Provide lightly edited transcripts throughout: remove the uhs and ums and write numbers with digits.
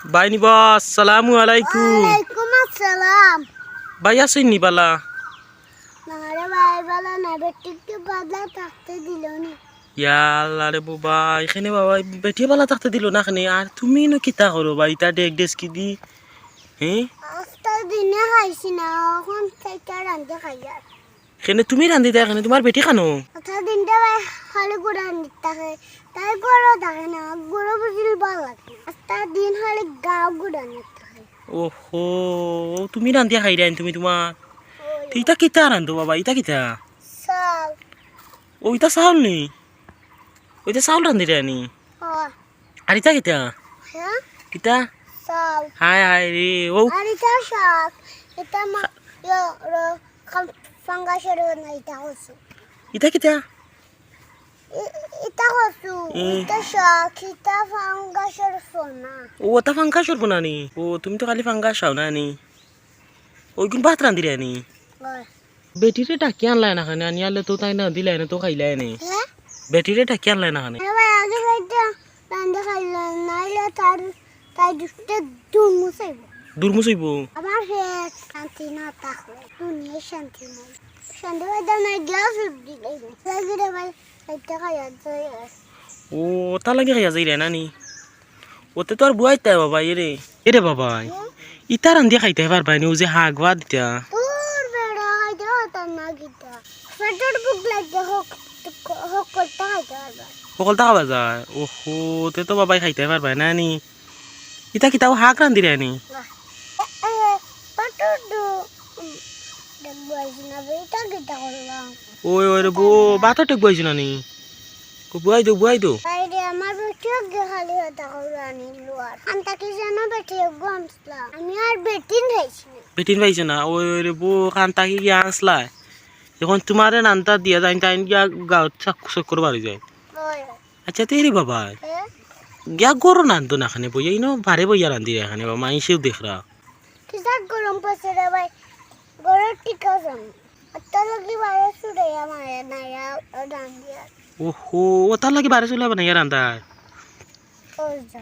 বাইনি বস আসসালামু আলাইকুম। ওয়ালাইকুম আসসালাম। ভাই আছেন নি বালা? না রে ভাই বলা না বেটিকে বাদলা থাকতে দিল না। ইয়া আল্লাহ রে বাবা, এখানে বাবা বেটিয়ে বালা থাকতে দিল না এখানে। আর তুমি নো কিতা করো ভাই? তা ডেক ডেস কি দি হ্যাঁ? আস্তা দিনে খাইছি না এখন থেকে রান্ধে খাই আর এখানে তুমি রান্ধি দেয়, এখানে তোমার বেটি খানো? আস্তা দিনটা ভাই খালি গুড়া নিতে হয় তাই গরো থাকে না গরো বুঝিল ভালো লাগে আস্তা দিন খালি গাও গুড়া নিতে হয়। ওহো, তুমি রান্ধিয়া খাই দেন তুমি তোমার? তো ইটা কিতা রান্ধো বাবা? ইটা কিতা? সাল ও ইটা চাউল নি? ওইটা চাউল রান্ধি দেয় নি? হয় আর ইটা কিতা? হ্যাঁ কিতা? সাল হায় হায় রে ও। আর এটা শাক এটা মা ইয়া ফাঙ্গাসের না এটা হচ্ছে ইটা কিতা? এটা হচ্ছে এটা শাক এটা ফাঙ্গাসের সোনা ও ওটা ফাঙ্কা সরবো না নি? ও তুমি তো খালি ফাঙ্কা খাও না নি? ওইগুন ভাত রান্ধি দেয় নি? হয় বেটিরে ডাকি আনলাই না খানে, আনি আনলে তো তাই না দিলাই না তো খাইলাই নে। হ্যাঁ বেটিরে ডাকি আনলাই না খানে। ভাই আগে এটা রান্না খাইলাম নাইলে তার তাই দুটো দুধ মুছাইব দূর মুসইব। আমার পেট শান্তি না থাকলে দুনিয়া শান্তি নাই শান্তি পাইতে না গ্যাস উঠি লাগে ভাই এটা খাইয়া যায় ও তা লাগে খাইয়া যাই রে নানি। ওতে তো আর বুয়াই তাই বাবা এরে বাবা ইতা রান্ধি খাইতে পারবাই নি? ও যে হাগ ভাত দিতা। তোর বেড়া খাইতে হতাম না গীতা পেটের বুক লাগছে হোক হোক করতে খাইতে পারবা সকলটা খাওয়া যায়? ওহো, তে তো বাবাই খাইতে পারবাই নানি। ইতা কিতাও হাগ রান্ধি রে নি? পেটের দেখবো আইসি না বেটা গীতা করলাম ওই ওই রে বো বাতো টেক বইছি নানি। বুয়াই দো। বাইরে আমার বেটিও খালি হতা করে আনিল আর আন্তাকে যেন বেটি গমসলা আমি আর বেটিন খাইছি না বেটিন পাইছে না? ওই ওই রে বো কান্তা কি গিয়া আসলাই। এখন তোমারে নান্তা দিয়া যায় তাই গিয়া গাঁত চক্কর বাড়ি যায়। ওই আচ্ছা তেরি বাবা হ্যাঁ গিয়া গরো নান্দো না খানে বইয়া ইনো বারে বইয়া রান্ধি রে এখানে বাবা মাইসেও দেখরা। কিসাক গরম পড়ছে রে ভাই গরম টিকা যাম আত্তা লাগি বাইরে সুরে আমার নাইয়া রান্দিয়া ওহো, ও তার লাগে বারে চলে বানাইয়া রান্ধা। ওই যা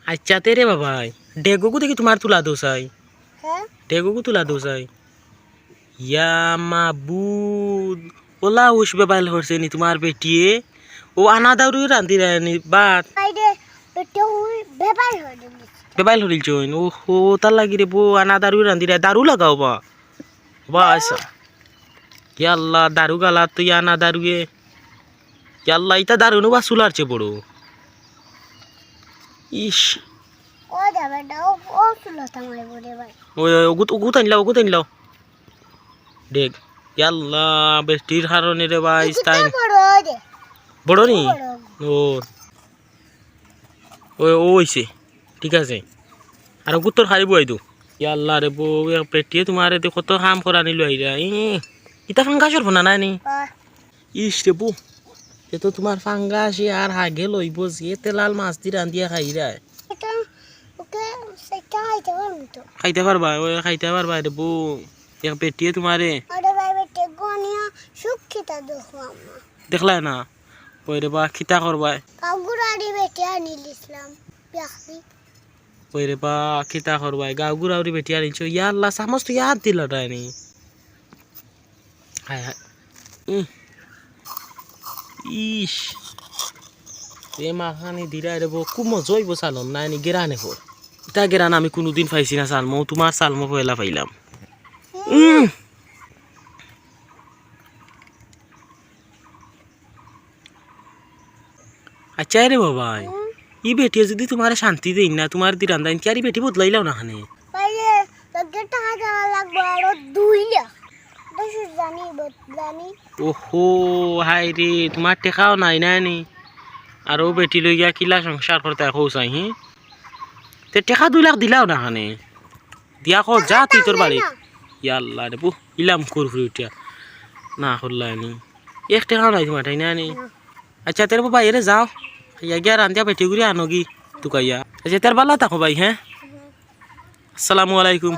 আচ্ছা তেরে বাবা ডেগুকু দেখি তোমার তুলা দোসাই। হ্যাঁ ডেগুকু তুলা দোসাই। ইয়া মাবুদ, ওলা উসবে বাইল করছে নি তোমার বেটিয়ে? ও আনা দাউরি রান্ধি রে নি বাত বাইরে বেটি ওই বেবাই হয়ে গেছে বেবাইল হরিল চইন। ওহো, তার লাগি রে বো আনা দারু রান্ধি রে। দারু লাগাও বা বা আচ্ছা। ইয়াল্লা দারু গালা তুই আনা দারুয়ে। ইয়াল্লা ইতা দারু নো বা সুলার চে বড়। ইস ও যাবে দাও ও তুলো তোমার বড়ে ভাই ওই ওগুত আনলাও দেখ। ইয়াল্লা বেটির হারনে রে ভাই তাই এটা বড় রে বড় নি? বড় ও ওই ও হইছে ঠিক আছে। আর গুত্তর হারিব আইদু। ইয়াল্লা রে বো পেটিয়ে তোমার এতে কত কাম করা নিল আইরা। ইতা ফাঙ্গাস করবো না নানি? ইস রে বো এ তো তোমার ফাঙ্গাসে আর হাগে লইব যে তেলাল মাছ দি রান্ধিয়া খাইরা। এটা ওকে সেটা খাইতে পারবো তো খাইতে পারবা? ওই খাইতে পারবা রে বো এক পেটিয়ে তোমারে আরে ভাই বেটে গনিয়া সুখিতা দেখো আমা দেখলা না? ওই রে বা খিতা করবা। কাগুরাড়ি বেটে আনিল ইসলাম বিয়াখি ওই রে বা খিতা করবা গাও গুড়াউরি বেটি আনিছ। ইয়াল্লা চামচ তো ইয়াদ দিল রানি। হায় হায় ইস এ মাখানি দিরা রে বো খুব মজা হইব চালন নাই নি গেরানে হর। ইটা গেরান আমি কোনোদিন পাইছি না চালমো, তোমার চালমো পয়লা পাইলাম। আচ্ছা রে বাবা ই বেটিয়ে যদি তোমার শান্তি দেই না তোমার দি রান্দাইন কি আর ই বেটি বদলাইলাও না খানে? বাইরে লগে টাকা দেওয়া লাগবে আরো 2 লাখ দেশ জানি বদলানি ওহো হাই রে তোমার টেকাও নাই নানি। আর ও বেটি লই গিয়া কিলা সংসার করতে কৌসাই হি তে টেকা 2 লাখ দিলাও না খানে দিয়া কো যা তুই তোর বাড়ি। ইয়াল্লা রে বু ইলাম করফুরি উঠিয়া না করলানি এক টেকাও নাই তোমার তাই নানি। আচ্ছা তেরে বাবা এরে যাও ইয়া গিয়া রান্ধিয়া বেটি গুড়ি আনো গি তুকাইয়া। আচ্ছা তের বালা থাকো ভাই হ্যাঁ। আসসালামু আলাইকুম।